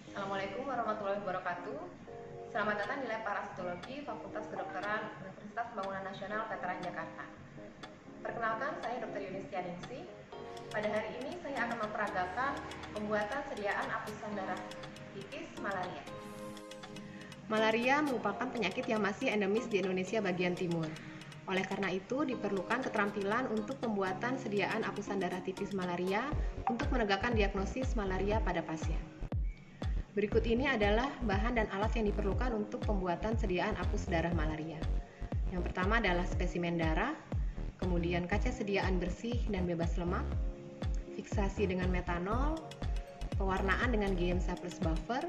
Assalamualaikum warahmatullahi wabarakatuh. Selamat datang di Lab Parasitologi Fakultas Kedokteran Universitas Pembangunan Nasional Veteran Jakarta. Perkenalkan, saya Dr. Yunistia Ningsih. Pada hari ini saya akan memperagakan pembuatan sediaan apusan darah tipis malaria. Malaria merupakan penyakit yang masih endemis di Indonesia bagian timur. Oleh karena itu, diperlukan keterampilan untuk pembuatan sediaan apusan darah tipis malaria untuk menegakkan diagnosis malaria pada pasien. Berikut ini adalah bahan dan alat yang diperlukan untuk pembuatan sediaan apus darah malaria. Yang pertama adalah spesimen darah, kemudian kaca sediaan bersih dan bebas lemak, fiksasi dengan metanol, pewarnaan dengan GMSA plus buffer,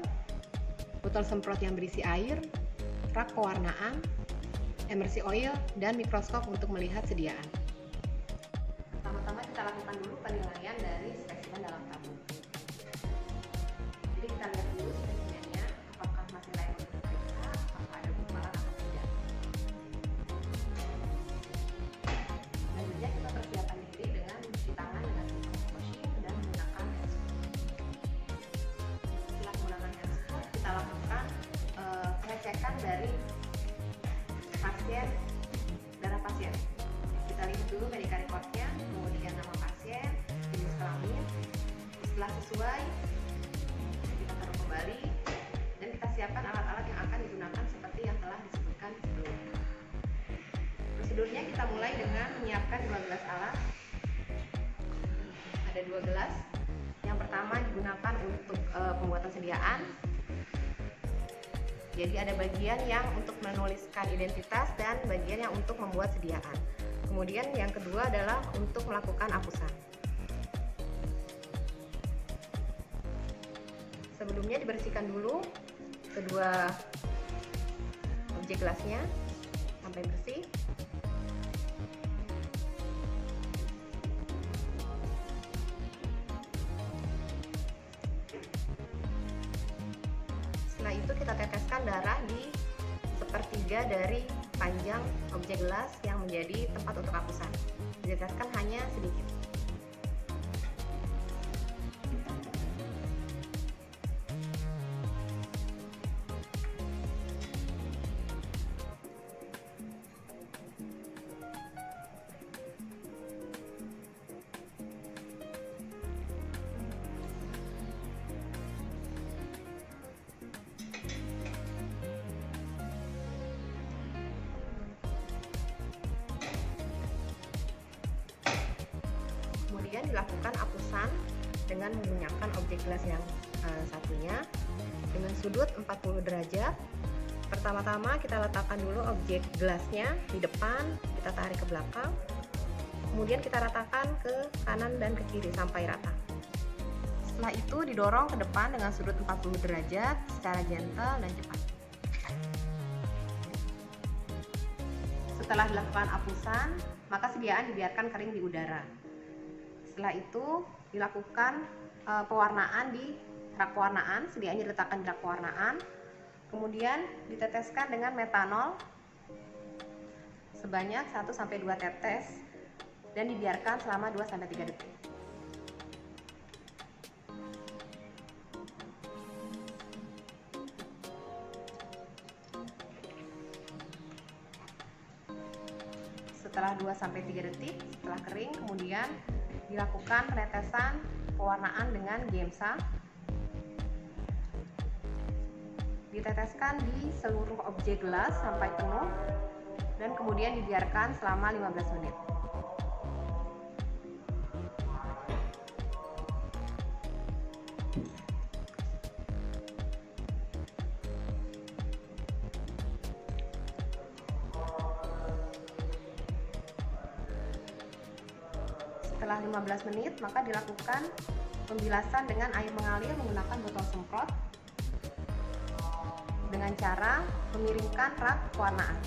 botol semprot yang berisi air, rak pewarnaan, emersi oil, dan mikroskop untuk melihat sediaan. Pertama-tama kita lakukan dulu penilaian dari spesimen dalam tabung. Jadi kita lihat dulu spesimennya, apakah masih layak untuk diperiksa, apakah ada gumpalan atau tidak. Selanjutnya kita persiapkan diri dengan mencuci tangan dengan sabun washing dan menggunakan hand spray. Setelah menggunakan hand spray, kita lakukan pengecekan dari darah pasien. Kita lihat dulu medical record-nya, kemudian nama pasien, jenis kelamin. Setelah sesuai, kita taruh kembali dan kita siapkan alat-alat yang akan digunakan seperti yang telah disebutkan sebelumnya. Prosedurnya kita mulai dengan menyiapkan 2 gelas alat. Ada 2 gelas. Yang pertama digunakan untuk pembuatan sediaan. Jadi ada bagian yang untuk menuliskan identitas dan bagian yang untuk membuat sediaan. Kemudian yang kedua adalah untuk melakukan apusan. Sebelumnya dibersihkan dulu kedua objek gelasnya sampai bersih. Setelah itu kita teteskan darah di sepertiga dari panjang objek gelas yang menjadi tempat untuk apusan. Diteteskan hanya sedikit. Kemudian dilakukan apusan dengan menggunakan objek gelas yang satunya dengan sudut 40 derajat. Pertama-tama kita letakkan dulu objek gelasnya di depan, kita tarik ke belakang, kemudian kita ratakan ke kanan dan ke kiri sampai rata. Setelah itu didorong ke depan dengan sudut 40 derajat secara gentle dan cepat. Setelah dilakukan apusan, maka sediaan dibiarkan kering di udara. Setelah itu dilakukan pewarnaan di rak pewarnaan, sediaannya diletakkan di rak pewarnaan, kemudian diteteskan dengan metanol sebanyak 1-2 tetes dan dibiarkan selama 2-3 detik. Setelah 2-3 detik, setelah kering, kemudian dilakukan penetesan pewarnaan dengan GMSA. Diteteskan di seluruh objek gelas sampai penuh dan kemudian dibiarkan selama 15 menit. Setelah 15 menit, maka dilakukan pembilasan dengan air mengalir menggunakan botol semprot dengan cara memiringkan rak pewarnaan.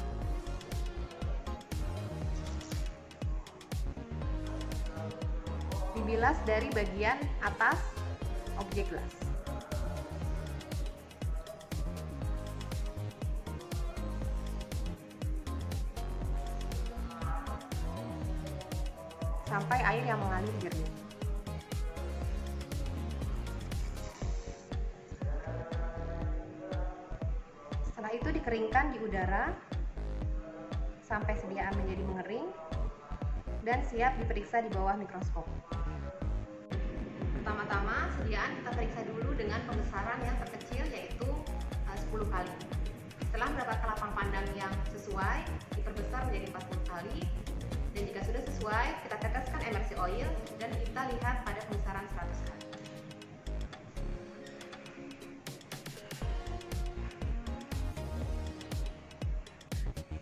Dibilas dari bagian atas objek gelas. sampai air yang mengalir jernih. dikeringkan di udara sampai sediaan menjadi mengering dan siap diperiksa di bawah mikroskop. Pertama-tama, sediaan kita periksa dulu dengan pembesaran yang terkecil, yaitu 10 kali. Setelah mendapatkan lapang pandang yang sesuai, diperbesar menjadi 40 kali. Dan jika sudah sesuai, kita teteskan emersi oil dan kita lihat pada pembesaran 100 kali.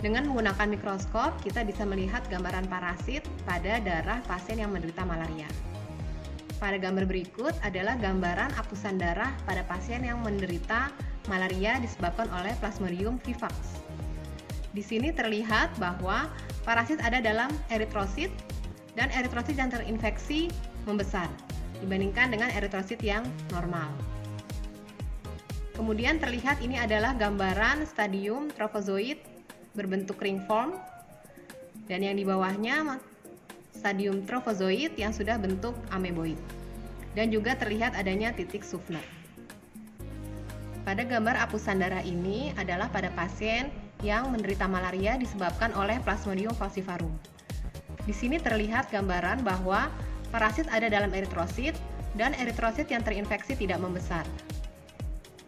Dengan menggunakan mikroskop, kita bisa melihat gambaran parasit pada darah pasien yang menderita malaria. Pada gambar berikut adalah gambaran apusan darah pada pasien yang menderita malaria disebabkan oleh Plasmodium vivax. Di sini terlihat bahwa parasit ada dalam eritrosit dan eritrosit yang terinfeksi membesar dibandingkan dengan eritrosit yang normal. Kemudian terlihat ini adalah gambaran stadium trofozoid berbentuk ringform dan yang di bawahnya stadium trofozoid yang sudah bentuk ameboid, dan juga terlihat adanya titik Suffner. Pada gambar apusan darah ini adalah pada pasien yang menderita malaria disebabkan oleh Plasmodium falciparum. Di sini terlihat gambaran bahwa parasit ada dalam eritrosit dan eritrosit yang terinfeksi tidak membesar,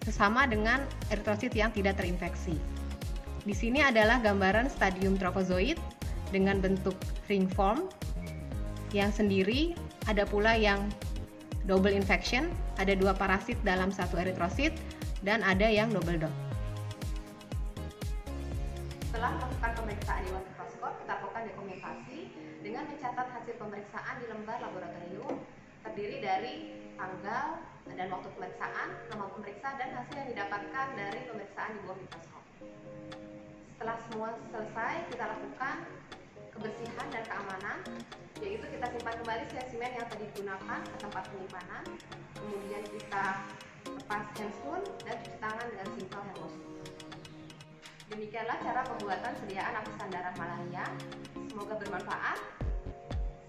sesama dengan eritrosit yang tidak terinfeksi. Di sini adalah gambaran stadium trofozoid dengan bentuk ringform yang sendiri, ada pula yang double infection, ada 2 parasit dalam satu eritrosit, dan ada yang double dot. Setelah melakukan pemeriksaan di bawah mikroskop, kita lakukan dokumentasi dengan mencatat hasil pemeriksaan di lembar laboratorium, terdiri dari tanggal dan waktu pemeriksaan, nama pemeriksa, dan hasil yang didapatkan dari pemeriksaan di bawah mikroskop. Setelah semua selesai, kita lakukan kebersihan dan keamanan, yaitu kita simpan kembali spesimen yang tadi digunakan ke tempat penyimpanan, kemudian kita lepas handscoon dan cuci tangan dengan simple hand wash. Demikianlah cara pembuatan sediaan apusan darah malaria. Semoga bermanfaat.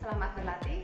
Selamat berlatih.